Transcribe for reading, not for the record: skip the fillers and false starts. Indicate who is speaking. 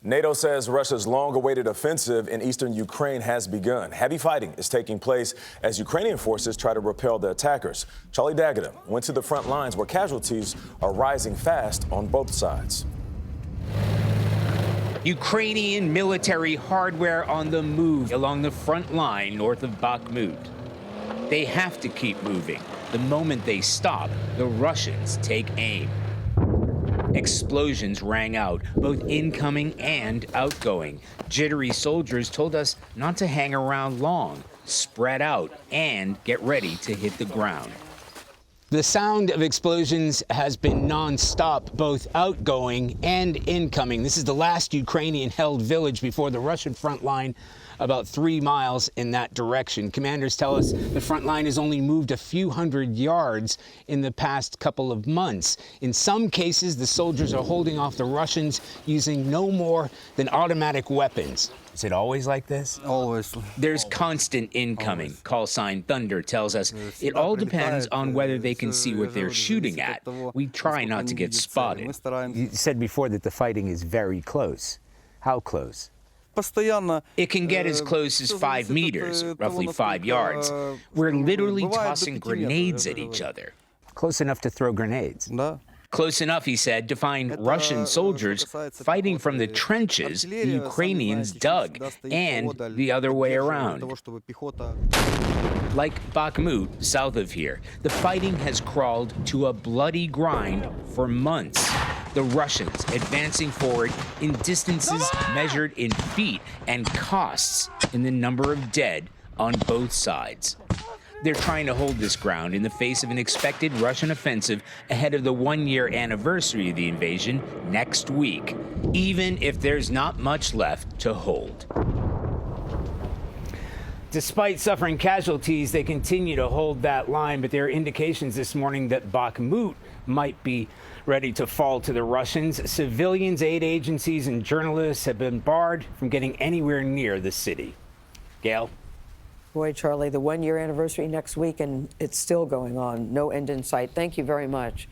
Speaker 1: NATO says Russia's long-awaited offensive in eastern Ukraine has begun. Heavy fighting is taking place as Ukrainian forces try to repel the attackers. Charlie D'Agata went to the front lines where casualties are rising fast on both sides.
Speaker 2: Ukrainian military hardware on the move along the front line north of Bakhmut. They have to keep moving. The moment they stop, the Russians take aim. Explosions rang out, both incoming and outgoing. Jittery soldiers told us not to hang around long, spread out, and get ready to hit the ground. The sound of explosions has been non-stop, both outgoing and incoming. This is the last Ukrainian-held village before the Russian front line, about 3 miles in that direction. Commanders tell us the front line has only moved a few hundred yards in the past couple of months. In some cases, the soldiers are holding off the Russians using no more than automatic weapons. Is it always like this?
Speaker 3: Always.
Speaker 2: There's constant incoming. Call sign Thunder tells us it all depends on whether they can see what they're shooting at. We try not to get spotted.
Speaker 4: You said before that the fighting is very close. How close?
Speaker 2: It can get as close as 5 meters, roughly 5 yards. We're literally tossing grenades at each other.
Speaker 4: Close enough to throw grenades.
Speaker 2: Close enough, he said, to find Russian soldiers fighting from the trenches the Ukrainians dug, and the other way around. Like Bakhmut, south of here, the fighting has crawled to a bloody grind for months. The Russians advancing forward in distances measured in feet and costs in the number of dead on both sides. They're trying to hold this ground in the face of an expected Russian offensive ahead of the 1-year anniversary of the invasion next week, even if there's not much left to hold. Despite suffering casualties, they continue to hold that line, but there are indications this morning that Bakhmut might be ready to fall to the Russians. Civilians, aid agencies, and journalists have been barred from getting anywhere near the city. Gayle?
Speaker 5: Boy, Charlie, the 1-year anniversary next week, and it's still going on. No end in sight. Thank you very much.